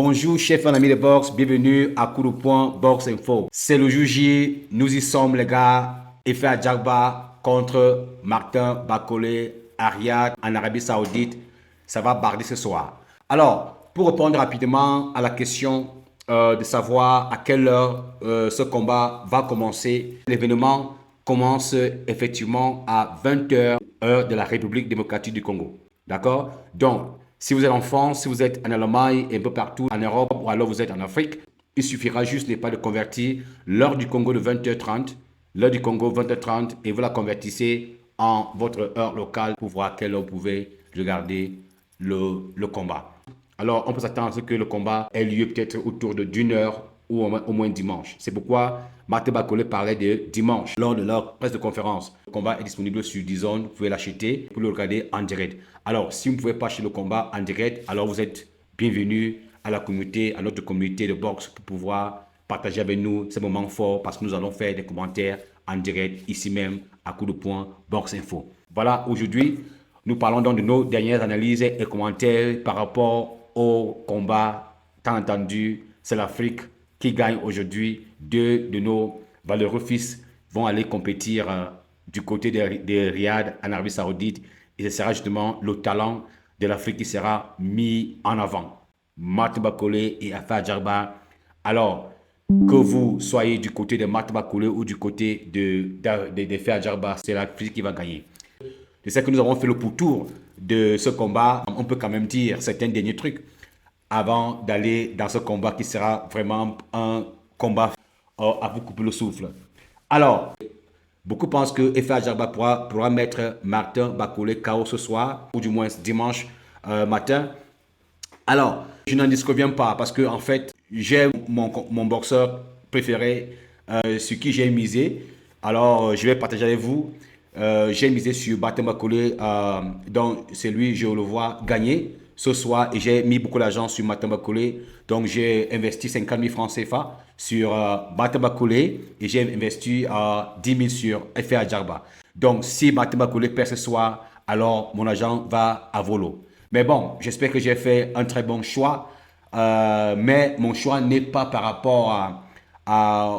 Bonjour chers amis de boxe, bienvenue à Coup de Poing Box Info. C'est le jour J, nous y sommes les gars. Efe Ajagba contre Martin Bakole à Riyad en Arabie Saoudite. Ça va barder ce soir. Alors, pour répondre rapidement à la question de savoir à quelle heure ce combat va commencer, l'événement commence effectivement à 20h heure de la République démocratique du Congo. D'accord? Donc, si vous êtes en France, si vous êtes en Allemagne et un peu partout en Europe ou alors vous êtes en Afrique, il suffira juste pas de convertir l'heure du Congo de 20h30, l'heure du Congo 20h30 et vous la convertissez en votre heure locale pour voir à quelle heure vous pouvez regarder le combat. Alors, on peut s'attendre à ce que le combat ait lieu peut-être autour de d'une heure ou au moins dimanche. C'est pourquoi Martin Bakole parlait de dimanche lors de leur presse de conférence. Le combat est disponible sur DAZN, vous pouvez l'acheter pour le regarder en direct. Alors, si vous ne pouvez pas acheter le combat en direct, alors vous êtes bienvenus à la communauté, à notre communauté de boxe pour pouvoir partager avec nous ces moments forts parce que nous allons faire des commentaires en direct ici même à Coup de Poing Box Info. Voilà, aujourd'hui, nous parlons donc de nos dernières analyses et commentaires par rapport au combat. Tant entendu, c'est l'Afrique qui gagne aujourd'hui. Deux de nos valeureux fils vont aller compétir du côté de Riyad en Arabie Saoudite. Et ce sera justement le talent de l'Afrique qui sera mis en avant. Martin Bakole et Efe Ajagba. Alors, que vous soyez du côté de Martin Bakole ou du côté de Efe Ajagba, c'est l'Afrique qui va gagner. Je sais que nous avons fait le pourtour de ce combat. On peut quand même dire certains derniers trucs avant d'aller dans ce combat qui sera vraiment un combat à vous couper le souffle. Alors, beaucoup pensent que Efe Ajagba pourra mettre Martin Bakole KO ce soir, ou du moins dimanche matin. Alors, je n'en disconviens pas parce que en fait, j'ai mon boxeur préféré sur qui j'ai misé. Alors, je vais partager avec vous. J'ai misé sur Martin Bakole, donc c'est lui, je le vois gagner ce soir et j'ai mis beaucoup d'argent sur Martin Bakole. Donc, j'ai investi 50 000 francs CFA sur Martin Bakole et j'ai investi 10 000 sur Efe Ajagba. Donc, si Martin Bakole perd ce soir, alors mon argent va à volo. Mais bon, j'espère que j'ai fait un très bon choix. Mais mon choix n'est pas par rapport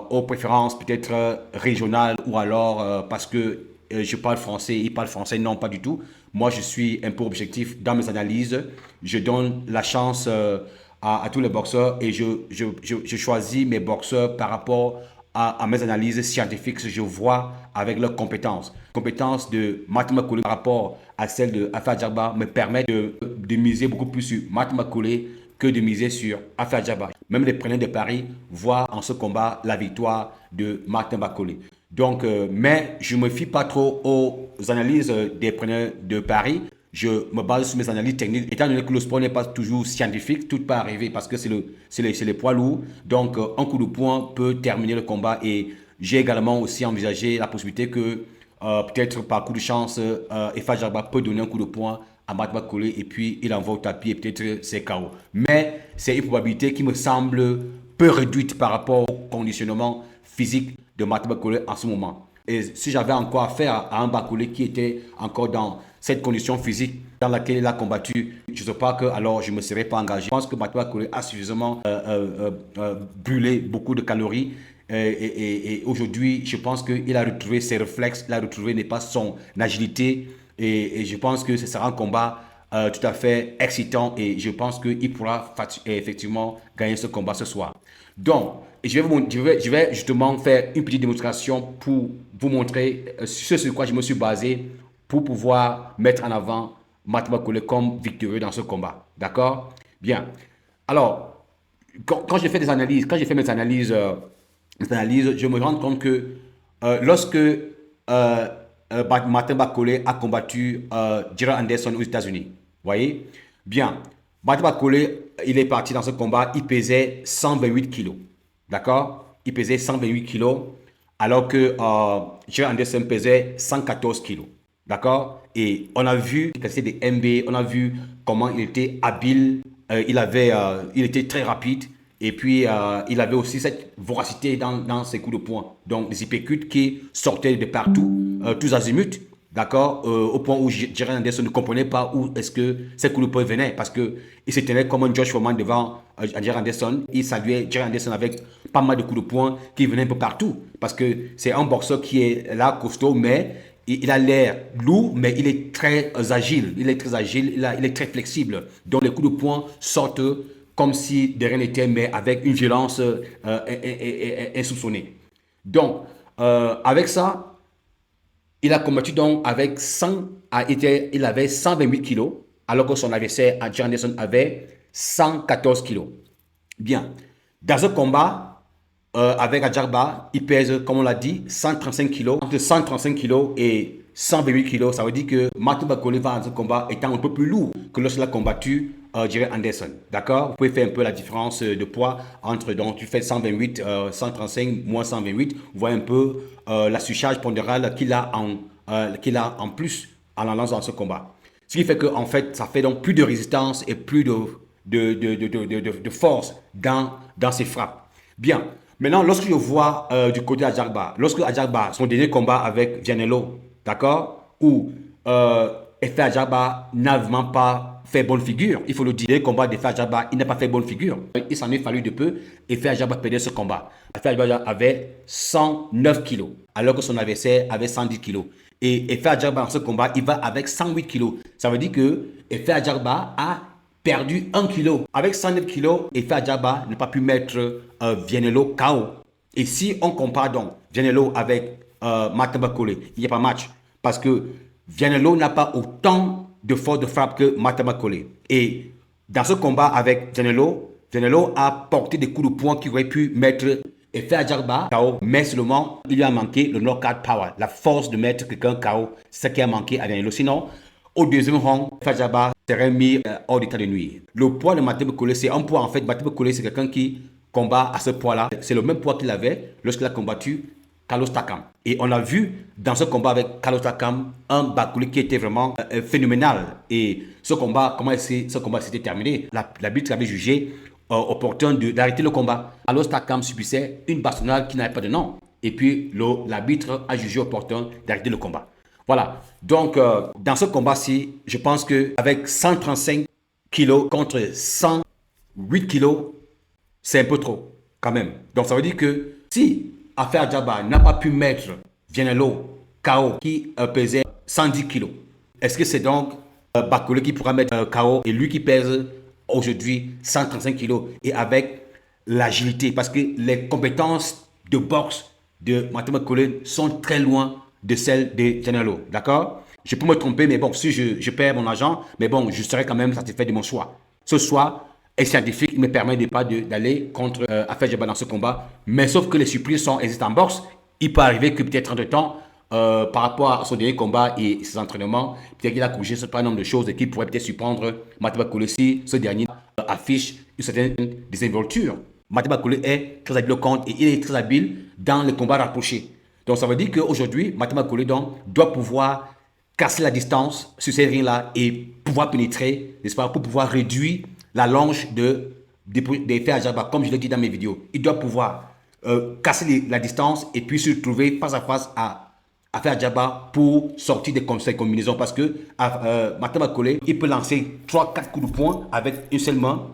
aux préférences peut-être régionales ou alors parce que je parle français, il parle français. Non, pas du tout. Moi, je suis un peu objectif dans mes analyses. Je donne la chance à tous les boxeurs et je choisis mes boxeurs par rapport à mes analyses scientifiques que je vois avec leurs compétences. Les compétences de Martin Bakole par rapport à celles de Efe Ajagba me permettent de miser beaucoup plus sur Martin Bakole que de miser sur Efe Ajagba. Même les preneurs de paris voient en ce combat la victoire de Martin Bakole. Donc, mais je ne me fie pas trop aux analyses des preneurs de paris. Je me base sur mes analyses techniques. Étant donné que le sport n'est pas toujours scientifique, tout peut arriver parce que c'est les poids lourds. Donc, un coup de poing peut terminer le combat. Et j'ai également aussi envisagé la possibilité que peut-être par coup de chance, Efe Ajagba peut donner un coup de poing à Martin Bakole et puis il envoie au tapis et peut-être c'est KO. Mais c'est une probabilité qui me semble peu réduite par rapport au conditionnement physique de Martin Bakole en ce moment. Et si j'avais encore affaire à un Bakole qui était encore dans cette condition physique dans laquelle il a combattu, je ne sais pas que alors je ne me serais pas engagé. Je pense que Martin Bakole a suffisamment brûlé beaucoup de calories. Et aujourd'hui, je pense qu'il a retrouvé ses réflexes, il a retrouvé n'est pas son agilité. Et je pense que ce sera un combat tout à fait excitant et je pense qu'il pourra effectivement gagner ce combat ce soir. Donc, je vais justement faire une petite démonstration pour vous montrer ce sur quoi je me suis basé pour pouvoir mettre en avant Martin Bakole comme victorieux dans ce combat. D'accord? Bien. Alors, quand j'ai fait mes analyses, je me rends compte que lorsque Martin Bakole a combattu Gerald Anderson aux États-Unis. Voyez? Bien. Martin Bakole, il est parti dans ce combat, il pesait 128 kilos. D'accord? Il pesait 128 kilos, alors que Gerald Anderson pesait 114 kilos. D'accord? Et on a vu des MB, on a vu comment il était habile, il était très rapide. Et puis, il avait aussi cette voracité dans ses coups de poing. Donc, des uppercuts qui sortaient de partout, tous azimuts. d'accord, au point où Jerry Anderson ne comprenait pas où est-ce que ces coups de poing venaient, parce qu'il se tenait comme un George Foreman devant Jerry Anderson. Il saluait Jerry Anderson avec pas mal de coups de poing qui venaient un peu partout, parce que c'est un boxeur qui est là, costaud, mais il a l'air lourd, mais il est très agile. Il est très agile, il est très flexible. Donc les coups de poing sortent comme si de rien n'était, mais avec une violence insoupçonnée. Donc, avec ça, il a combattu donc avec 100, il avait 128 kilos, alors que son adversaire, Jerry Anderson, avait 114 kilos. Bien. Dans ce combat, avec Adjarba, il pèse, comme on l'a dit, 135 kilos. Entre 135 kilos et 128 kilos, ça veut dire que Martin Bakole va dans ce combat étant un peu plus lourd que lorsqu'il a combattu Jerry Anderson. D'accord? Vous pouvez faire un peu la différence de poids entre, donc tu fais 128, 135 moins 128. Vous voyez un peu la surcharge pondérale qu'il a en plus en allant dans ce combat. Ce qui fait que, en fait, ça fait donc plus de résistance et plus de force dans ses frappes. Bien. Maintenant, lorsque je vois du côté d'Adjarba, lorsque Adjarba, son dernier combat avec Vianello, d'accord, où Efe Adjarba n'a vraiment pas fait bonne figure, il faut le dire, le combat d'Efe Adjarba, il n'a pas fait bonne figure. Il s'en est fallu de peu, Efe Adjarba perdait ce combat. Efe Adjarba avait 109 kilos, alors que son adversaire avait 110 kilos. Et Efe Adjarba, dans ce combat, il va avec 108 kilos. Ça veut dire que Efe Adjarba a perdu 1 kilo. Avec 109 kilos, Efe Adjarba n'a pas pu mettre Vianello KO. Et si on compare donc Vianello avec Martin Bakole, il n'y a pas match. Parce que Vianello n'a pas autant de force de frappe que Martin Bakole. Et dans ce combat avec Vianello, Vianello a porté des coups de poing qui auraient pu mettre Efe Adjarba KO, mais seulement il lui a manqué le knockout power, la force de mettre quelqu'un KO, c'est ce qui a manqué à Vianello. Sinon, au deuxième round, Efe Adjarba serait mis hors d'état de nuire. Le poids de Martin Bakole, c'est un poids en fait. Martin Bakole, c'est quelqu'un qui combat à ce poids-là. C'est le même poids qu'il avait lorsqu'il a combattu Carlos Takam. Et on a vu dans ce combat avec Carlos Takam un Bakole qui était vraiment phénoménal. Et ce combat, ce combat s'était terminé. L'arbitre avait jugé opportun d'arrêter le combat. Carlos Takam subissait une bastonnade qui n'avait pas de nom. Et puis l'arbitre a jugé opportun d'arrêter le combat. Voilà. Donc, dans ce combat-ci, je pense qu'avec 135 kilos contre 108 kilos, c'est un peu trop, quand même. Donc, ça veut dire que si Efe Adjarba n'a pas pu mettre Vianello KO qui pesait 110 kilos, est-ce que c'est donc Bakole qui pourra mettre KO et lui qui pèse aujourd'hui 135 kilos et avec l'agilité? Parce que les compétences de boxe de Martin Bakole sont très loin de celles de Vianello, d'accord? Je peux me tromper, mais bon, si je perds mon argent, mais bon, je serai quand même satisfait de mon choix. Ce choix est scientifique, il me permet d'aller contre Efe Adjarba dans ce combat, mais sauf que les surprises sont existantes en boxe. Il peut arriver que peut-être entre temps, par rapport à son dernier combat et ses entraînements, peut-être qu'il a corrigé un certain nombre de choses et qu'il pourrait peut-être surprendre Martin Bakole si ce dernier affiche une certaine désinvolture. Martin Bakole est très habile au contre et il est très habile dans les combats rapprochés. Donc ça veut dire qu'aujourd'hui, Martin Bakole doit pouvoir casser la distance sur ces rings-là et pouvoir pénétrer, n'est-ce pas, pour pouvoir réduire la longe d'Efe Adjarba, comme je l'ai dit dans mes vidéos. Il doit pouvoir casser la distance et puis se trouver face à face à Efe Adjarba pour sortir des combinaisons. Parce que Martin Bakole, il peut lancer 3-4 coups de poing avec une seule main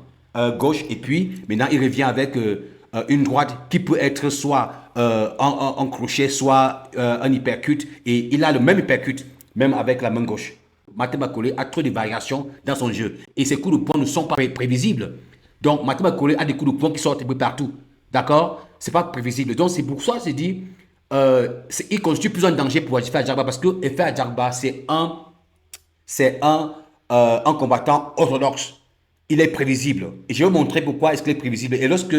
gauche. Et puis, maintenant, il revient avec une droite qui peut être soit un crochet, soit un uppercut. Et il a le même uppercut, même avec la main gauche. Martin Bakole a trop de variations dans son jeu. Et ses coups de poing ne sont pas prévisibles. Donc, Martin Bakole a des coups de poing qui sortent un peu partout. D'accord? C'est pas prévisible. Donc, c'est pour ça que c'est dit, il constitue plus un danger pour Efe Adjarba parce que Efe Adjarba, c'est un combattant orthodoxe. Il est prévisible. Et je vais vous montrer pourquoi est-ce qu'il est prévisible. Et lorsque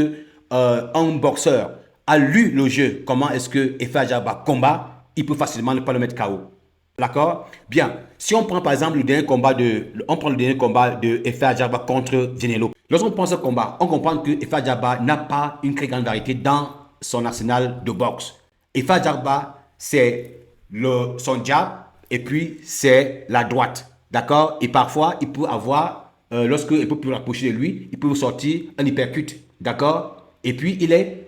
un boxeur a lu le jeu, comment est-ce que Efe Adjarba combat, il peut facilement ne pas le mettre KO. D'accord? Bien. Si on prend par exemple le dernier combat de Efe Adjarba contre Vianello. Lorsqu'on prend ce combat, on comprend que Efe Adjarba n'a pas une très grande variété dans son arsenal de boxe. Efe Adjarba, c'est son jab et puis c'est la droite. D'accord? Et parfois, il peut avoir, lorsqu'il peut plus rapprocher de lui, il peut vous sortir un uppercut. D'accord? Et puis, il est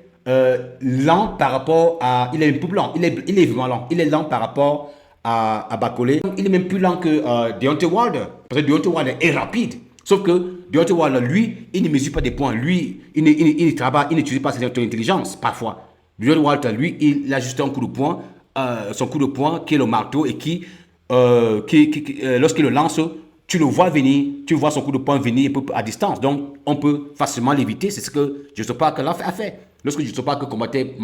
lent par rapport à... Il est un peu lent. Il est vraiment lent. Il est lent par rapport à Bakole. Il est même plus lent que Deontay Wilder. Parce que Deontay Wilder est rapide. Sauf que Deontay Wilder, lui, il ne mesure pas des points. Lui, il travaille, il n'utilise pas son intelligence parfois. Deontay Wilder, lui, il a juste un coup de poing, son coup de poing qui est le marteau et qui lorsqu'il le lance, tu le vois venir, tu vois son coup de poing venir à distance. Donc, on peut facilement l'éviter. C'est ce que Joseph Parker a fait. Lorsque Joseph Parker combattait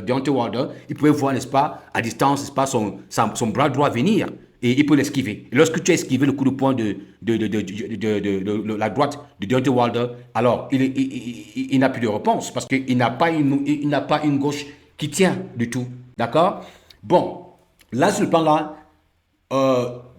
Deontay Wilder, il pouvait voir, n'est-ce pas, à distance, n'est-ce pas, son bras droit venir et il peut l'esquiver. Et lorsque tu as esquivé le coup de poing de la droite de Deontay Wilder, alors il n'a plus de réponse parce qu'il n'a pas une gauche qui tient du tout. D'accord? Bon, là, sur le plan là,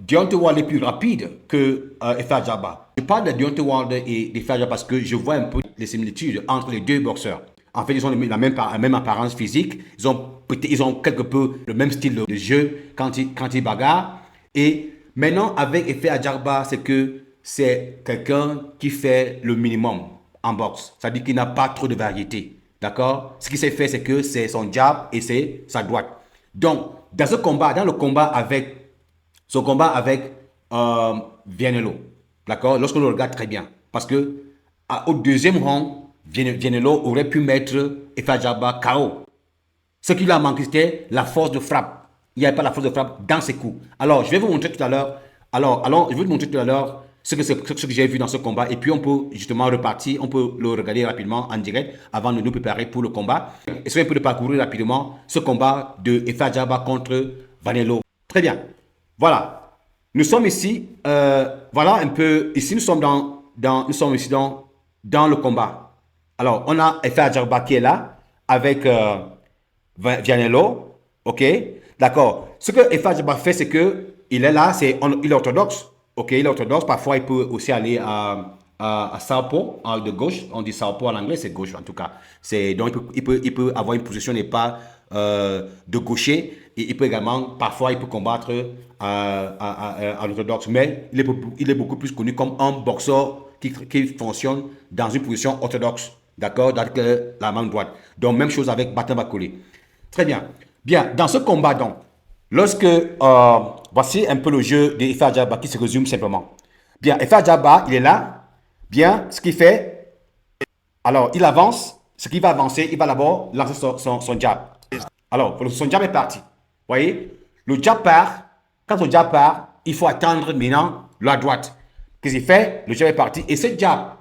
Deontay Wilder est plus rapide que Efe Ajagba. Je parle de Deontay Wilder et d'Efe Ajagba parce que je vois un peu les similitudes entre les deux boxeurs. En fait, ils ont la même apparence physique. Ils ont quelque peu le même style de jeu quand ils bagarrent. Et maintenant, avec Efe Ajagba, c'est que c'est quelqu'un qui fait le minimum en boxe. C'est-à-dire qu'il n'a pas trop de variété. D'accord? Ce qu'il sait faire, c'est que c'est son jab et c'est sa droite. Donc, dans le combat avec son combat avec Vianello, d'accord, lorsqu'on le regarde très bien, parce que au deuxième round, Vianello aurait pu mettre Efe Ajagba KO. Ce qui lui a manqué, c'était la force de frappe. Il n'y avait pas la force de frappe dans ses coups. Alors, je vais vous montrer tout à l'heure. Je vais vous montrer tout à l'heure ce que j'ai vu dans ce combat. Et puis, on peut justement repartir. On peut le regarder rapidement en direct avant de nous préparer pour le combat. Essayez un peu de parcourir rapidement ce combat de Efe Ajagba contre Vianello. Très bien. Voilà. Nous sommes ici. Voilà un peu. Ici, nous sommes ici dans le combat. Alors, on a Efe Ajagba qui est là avec Vianello. OK? D'accord. Ce que Efe Ajagba fait, c'est que il est là, il est orthodoxe. OK? Il est orthodoxe. Parfois, il peut aussi aller à Southpaw, de gauche. On dit Southpaw en anglais, c'est gauche en tout cas. Donc, il peut avoir une position n'est pas de gaucher. Et il peut également, parfois, il peut combattre à l'orthodoxe. Mais il est beaucoup plus connu comme un boxeur qui fonctionne dans une position orthodoxe. D'accord? Dans la main droite. Donc, même chose avec Martin Bakole. Très bien. Bien, dans ce combat, donc, voici un peu le jeu d'Efe Ajagba qui se résume simplement. Bien, Efe Ajagba, il est là. Bien, ce qu'il fait, alors, il avance. Ce qu'il va avancer, il va d'abord lancer son jab. Alors, son jab est parti. Vous voyez, le jab part. Quand son jab part, il faut attendre maintenant la droite. Qu'est-ce qu'il fait? Le jab est parti. Et ce jab,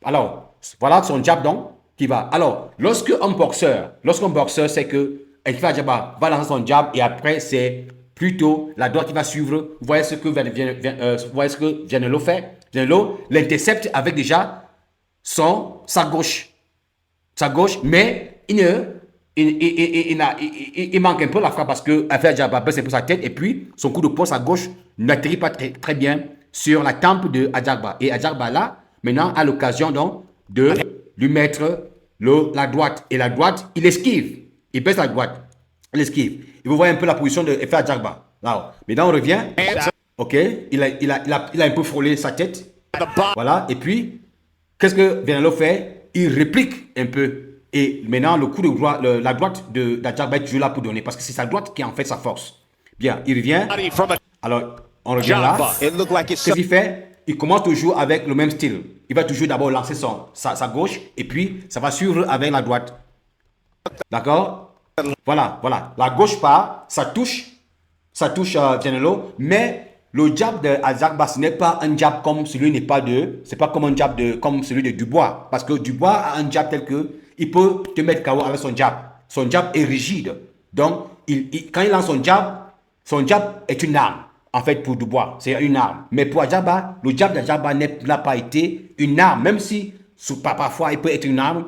alors, voilà son jab donc qui va. Alors, lorsqu'un boxeur sait que Efe Ajagba va lancer son jab et après c'est plutôt la droite qui va suivre. Vous voyez ce que Vianello fait? Vianello l'intercepte avec déjà sa gauche. Sa gauche, mais il manque un peu la frappe parce que Efe Ajagba baisse un peu sa tête et puis son coup de poing, sa gauche, n'atterrit pas très bien sur la tempe de Ajagba. Et Ajagba là, maintenant, a l'occasion donc de lui mettre la droite. Et la droite, il esquive. Il baisse la droite. Il esquive. Et vous voyez un peu la position de Efe Ajagba. Alors, maintenant, on revient. OK. Il a un peu frôlé sa tête. Voilà. Et puis, qu'est-ce que Vianello fait? Il réplique un peu. Et maintenant, le coup de droite, la droite d'Ajagba est toujours là pour donner. Parce que c'est sa droite qui est en fait sa force. Bien, il revient. Alors, on revient là. Qu'est-ce qu'il fait? Il commence toujours avec le même style. Il va toujours d'abord lancer sa gauche et puis ça va suivre avec la droite. D'accord? Voilà. La gauche part, ça touche Vianello, mais le jab de Ajagba, ce n'est pas un jab comme celui c'est pas comme un jab comme celui de Dubois. Parce que Dubois a un jab tel que il peut te mettre KO avec son jab. Son jab est rigide. Donc, quand il lance son jab est une arme. En fait, pour Dubois, c'est une arme. Mais pour Ajagba, le jab d'Ajagba n'a pas été une arme, même si parfois il peut être une arme.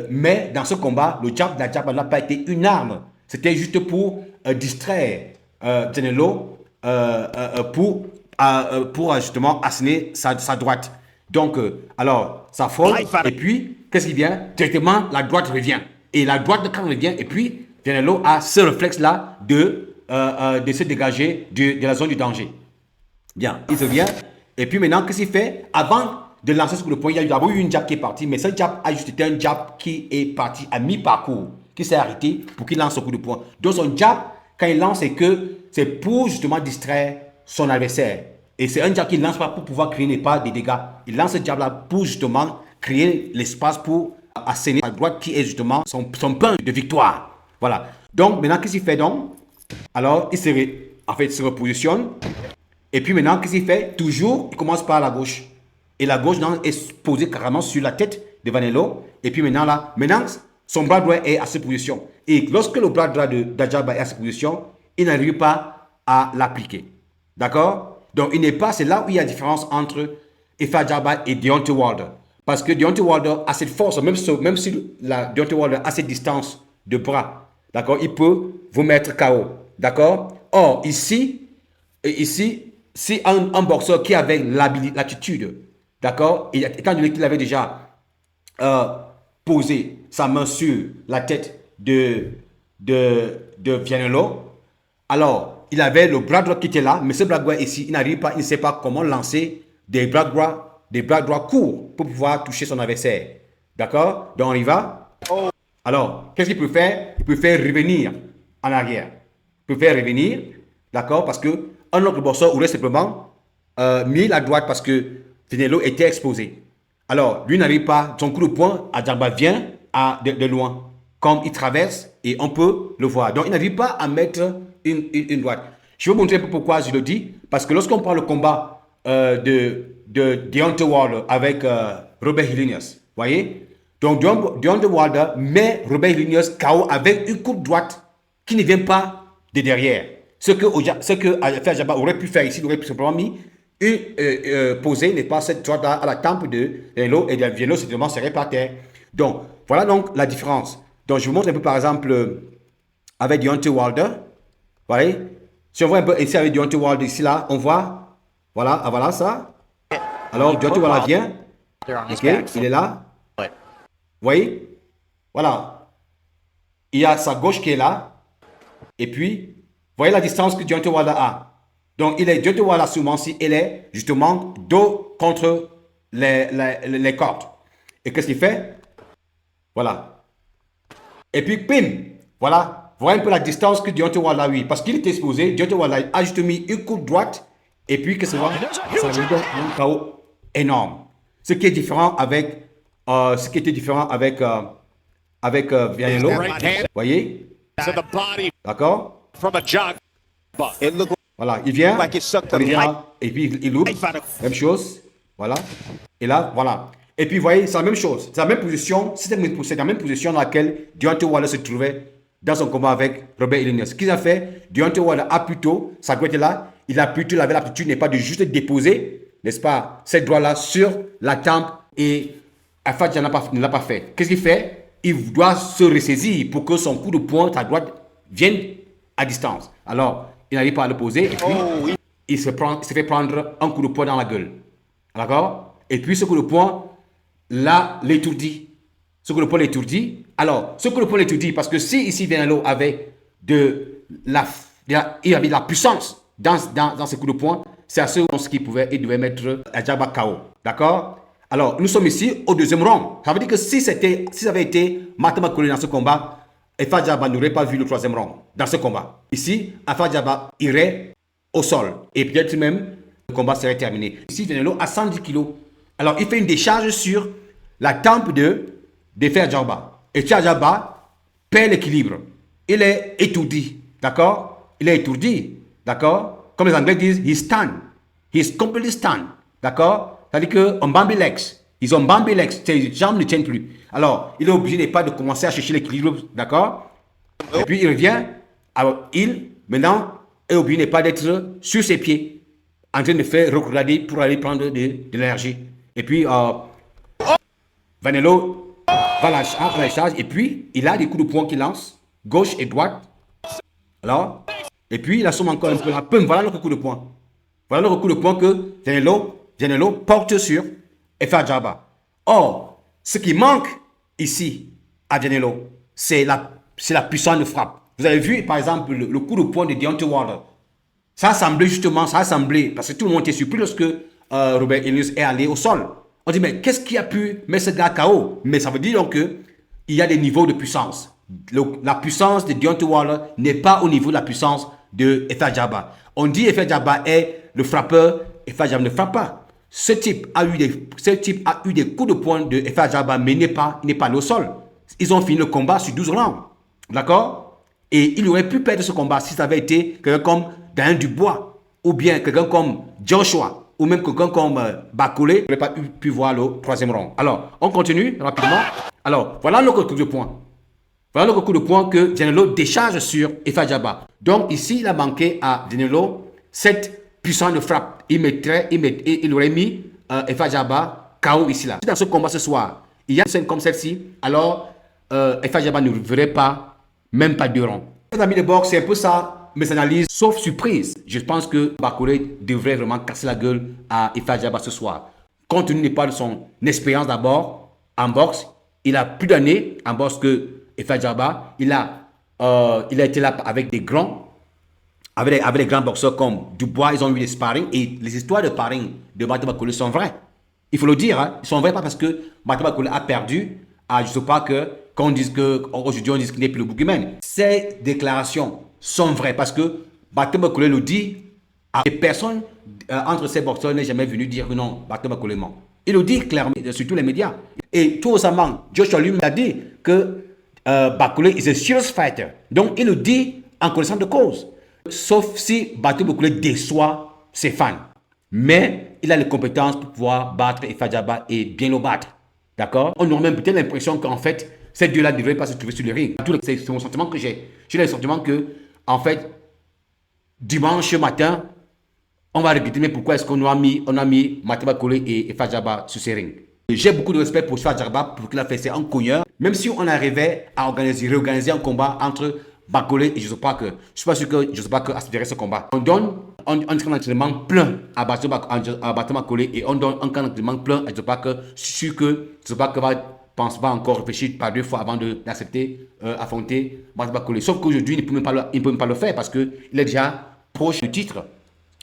Mais dans ce combat, le jab d'Ajagba n'a pas été une arme. C'était juste pour distraire Vianello pour justement asséner sa droite. Donc, alors, ça frôle. Et puis, qu'est-ce qui vient? Directement, la droite revient. Et la droite, quand elle revient, et puis, Vianello a ce réflexe-là de se dégager de la zone du danger. Bien, il revient. Et puis maintenant, qu'est-ce qu'il fait? Avant de lancer ce coup de poing, il y a d'abord eu une jab qui est partie, mais ce jab a juste été un jab qui est parti à mi-parcours, qui s'est arrêté pour qu'il lance ce coup de poing. Donc son jab quand il lance, c'est pour justement distraire son adversaire. Et c'est un jab qui ne lance pas pour pouvoir créer pas des dégâts. Il lance ce jab là pour justement créer l'espace pour asséner sa droite qui est justement son pain de victoire. Voilà. Donc maintenant, qu'est-ce qu'il fait donc? Alors, il se repositionne. Et puis maintenant, qu'est-ce qu'il fait? Toujours, il commence par la gauche. Et la gauche non, est posée carrément sur la tête de Vanello. Et puis maintenant, son bras droit est à cette position. Et lorsque le bras droit de Dajaba est à cette position, il n'arrive pas à l'appliquer. D'accord? Donc, c'est là où il y a la différence entre Efa Djaba et Deontay Wilder. Parce que Deontay Wilder a cette force, même si Deontay Wilder a cette distance de bras, d'accord, il peut vous mettre KO. D'accord? Or, ici, si un boxeur qui avait l'attitude, d'accord, et étant donné qu'il avait déjà posé sa main sur la tête de Vianello, alors, il avait le bras droit qui était là, mais ce bras droit ici, il ne sait pas comment lancer des bras droits courts pour pouvoir toucher son adversaire. D'accord? Donc, on y va. Alors, qu'est-ce qu'il peut faire? Il peut faire revenir en arrière. Il peut faire revenir, d'accord? Parce qu'un autre boxeur aurait simplement mis la droite parce que Finello était exposé. Alors, lui n'arrive pas, son coup de poing, Djaba vient de loin. Comme il traverse, et on peut le voir. Donc, il n'arrive pas à mettre une droite. Je vais vous montrer un peu pourquoi je le dis. Parce que lorsqu'on prend le combat de Deontay Wilder avec Robert Helenius, vous voyez? Donc, Deontay Wilder met Robert Helenius KO avec une coupe droite qui ne vient pas de derrière. Ce que Efa Djaba aurait pu faire ici, il aurait pu simplement poser, n'est pas, cette droite à la tempe de Vianello, et Vianello simplement serait par terre. Donc, voilà donc la différence. Donc, je vous montre un peu par exemple avec Deontay Wilder. Vous voyez? Si on voit un peu ici avec Deontay Wilder, ici là, on voit, voilà ça. Alors, Deontay Wilder vient. Ok, il est là. Vous voyez? Voilà. Il y a sa gauche qui est là. Et puis, voyez la distance que Deontay Wilder a. Donc, Deontay Wilder souvent si il est justement dos contre les cordes. Et qu'est-ce qu'il fait? Voilà. Et puis, pim, voilà. Voyez un peu la distance que Deontay Wilder a eu. Parce qu'il était exposé, Deontay Wilder a juste mis une coupe droite. Et puis, qu'est-ce que ça va? Ça veut dire un KO énorme. Ce qui est différent avec Vianello. Vous voyez? D'accord? Voilà, il vient, et puis il loupe. Même chose. Voilà. Et là, voilà. Et puis, vous voyez, c'est la même chose. C'est la même position. C'est la même position dans laquelle Deontay Wilder se trouvait dans son combat avec Robert Helenius. Ce qu'il a fait, Deontay Wilder a plutôt, sa droite est là, il avait l'aptitude, n'est pas de juste déposer, n'est-ce pas, cette droite-là sur la tempe, et Efa Djaba ne l'a pas fait. Qu'est-ce qu'il fait? Il doit se ressaisir pour que son coup de poing, sa droite, vienne à distance. Alors, il n'arrive pas à le poser, et puis, il se fait prendre un coup de poing dans la gueule. D'accord? Et puis, ce coup de poing, là, l'étourdit. Ce coup de poing l'étourdit. Alors, ce coup de poing l'étourdit, parce que si ici Vianello avait il avait de la puissance dans ce coup de poing, c'est à ce moment il devait mettre Djaba KO. D'accord? Alors, nous sommes ici au deuxième round. Ça veut dire que si ça avait été Martin McCauley dans ce combat, Efa Djaba n'aurait pas vu le troisième round dans ce combat. Ici, Efa Djaba irait au sol. Et peut-être même, le combat serait terminé. Ici, Vianello a 110 kg. Alors, il fait une décharge sur la tempe d'Efa Djaba. Et Efa Djaba perd l'équilibre. Il est étourdi. D'accord? Il est étourdi. D'accord? Comme les Anglais disent, he's stunned. He's completely stunned. D'accord? C'est-à-dire qu'on bambi legs. Ils ont bambi legs. Ses jambes ne tiennent plus. Alors, il est obligé n'est pas de commencer à chercher l'équilibre. D'accord? Et puis, il revient. Alors, maintenant, est obligé n'est pas d'être sur ses pieds, en train de faire regarder pour aller prendre de l'énergie. Et puis, Vanello va la charge. Et puis, il a des coups de poing qu'il lance, gauche et droite. Alors, et puis, il assomme encore un peu la pomme. Voilà le coup de poing. Voilà le coup de poing que Vianello porte sur Efa Djaba. Or, ce qui manque ici à Vianello, c'est la puissance de frappe. Vous avez vu, par exemple, le coup de poing de Deontay Wilder. Ça a semblé, parce que tout le monde était surpris lorsque Robert Helenius est allé au sol. On dit, mais qu'est-ce qui a pu mettre ce gars KO? Mais ça veut dire donc qu'il y a des niveaux de puissance. la puissance de Deontay Wilder n'est pas au niveau de la puissance de Efa Djaba. On dit Efa Djaba est le frappeur, Efa Djaba ne frappe pas. Ce type a eu des coups de poing de Efa Djaba, mais n'est pas allé au sol. Ils ont fini le combat sur 12 rounds. D'accord? Et il aurait pu perdre ce combat si ça avait été quelqu'un comme Daniel Dubois, ou bien quelqu'un comme Joshua, ou même quelqu'un comme Bakole. Il n'aurait pas pu voir le 3e round. Alors, on continue rapidement. Alors, voilà le coup de poing. Voilà le coup de poing que Canelo décharge sur Efa Djaba. Donc ici, il a manqué à Canelo cette puissance de frappe. Il aurait mis Efa Djaba KO ici là. Si dans ce combat ce soir, il y a une scène comme celle-ci, alors Efa Djaba ne verrait pas, même pas 2 rounds. Les amis de boxe, c'est un peu ça mes analyses, sauf surprise. Je pense que Bakole devrait vraiment casser la gueule à Efa Djaba ce soir. Compte tenu pas de son expérience d'abord en boxe, il a plus d'années en boxe que Efa Djaba. Il a été là avec des grands, avec des grands boxeurs comme Dubois. Ils ont eu des sparring et les histoires de sparring de Martin Bakole sont vraies. Il faut le dire, hein. Ils sont vrais pas parce que Martin Bakole a perdu à je sais pas que quand on dit que aujourd'hui on dit qu'il n'est plus le boogeyman. Ces déclarations sont vraies parce que Martin Bakole le dit à personne entre ces boxeurs n'est jamais venu dire que non, Martin Bakole ment. Il le dit clairement sur tous les médias. Et tout récemment, Joshua lui a dit que Bakole is a serious fighter. Donc il le dit en connaissance de cause. Sauf si Bakole déçoit ses fans. Mais il a les compétences pour pouvoir battre Efa Djaba et bien le battre. D'accord? On aurait même peut-être l'impression qu'en fait, ces deux-là ne devraient pas se trouver sur le ring. C'est mon sentiment que j'ai. J'ai le sentiment que, en fait, dimanche matin, on va regretter, mais pourquoi est-ce qu'on a mis Martin Bakole et Efa Djaba sur ces rings? J'ai beaucoup de respect pour Efa Djaba pour qu'il a fait, c'est un cogneur. Même si on arrivait à réorganiser un combat entre Bakole et Joseph Parker, je ne suis pas sûr que Joseph Parker accepterait ce combat. On donne un camp d'entraînement plein à Martin Bakole et on donne un camp d'entraînement plein à Joseph Parker. Je suis sûr que Joseph Parker va encore réfléchir par 2 fois avant d'accepter affronter Martin Bakole. Sauf qu'aujourd'hui, il ne peut même pas le faire parce qu'il est déjà proche du titre.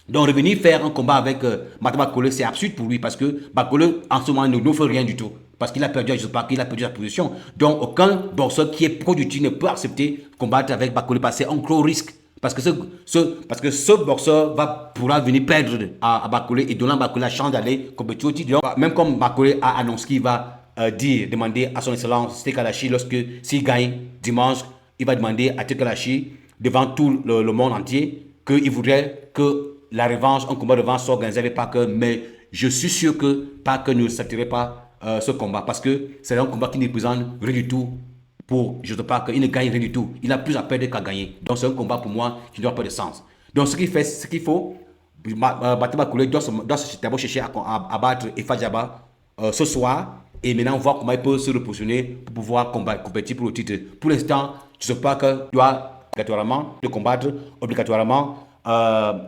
Donc revenir faire un combat avec Martin Bakole, c'est absurde pour lui parce que Bakole en ce moment ne fait rien du tout. Parce qu'il a perdu, je sais pas, qu'il a perdu sa position. Donc aucun boxeur qui est productif ne peut accepter combattre avec Bakole parce que c'est un gros risque. Parce que ce boxeur pourra venir perdre à Bakole et donner à Bakole la chance d'aller compétir au titre. Donc, même comme Bakole a annoncé qu'il va demander à son excellence Tek Kalashi s'il gagne dimanche, il va demander à Tek Kalashi devant tout le monde entier qu'il voudrait que la revanche, un combat de revanche soit organisé avec Parker, mais je suis sûr que Parker ne s'attirerait pas ce combat parce que c'est un combat qui ne représente rien du tout pour Joseph Parker. Il ne gagne rien du tout. Il a plus à perdre qu'à gagner. Donc c'est un combat pour moi qui n'a pas de sens. Donc ce qu'il faut, Martin Bakole doit d'abord chercher à battre Efa Djaba ce soir et maintenant voir comment il peut se repositionner pour pouvoir compétir pour le titre. Pour l'instant, Joseph Parker doit combattre obligatoirement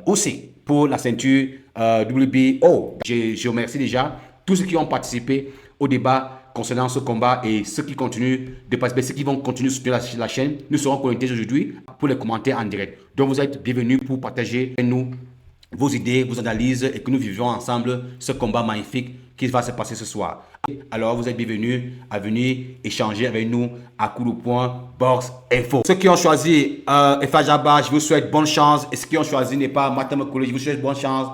aussi pour la ceinture WBO. Je remercie déjà tous ceux qui ont participé au débat concernant ce combat et ceux qui continuent de participer, ceux qui vont continuer de soutenir la chaîne. Nous serons connectés aujourd'hui pour les commentaires en direct. Donc vous êtes bienvenus pour partager avec nous vos idées, vos analyses et que nous vivions ensemble ce combat magnifique qui va se passer ce soir. Alors vous êtes bienvenus à venir échanger avec nous à Coup de Poing Box Info. Ceux qui ont choisi Efa Djaba, je vous souhaite bonne chance. Et ceux qui ont choisi n'est pas Martin Bakole, je vous souhaite bonne chance.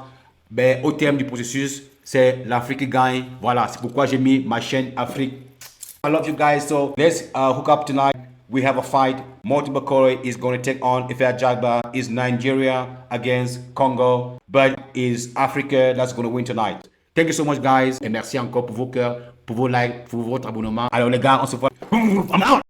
Ben, au terme du processus, c'est l'Afrique qui gagne. Voilà, c'est pourquoi j'ai mis ma chaîne Afrique. I love you guys. So let's hook up tonight. We have a fight. Martin Bakole is going to take on Efa Djaba. Is Nigeria against Congo, but is Africa that's going to win tonight. Thank you so much, guys. Et merci encore pour vos cœurs, pour vos likes, pour votre abonnement. Alors les gars, on se voit. I'm out.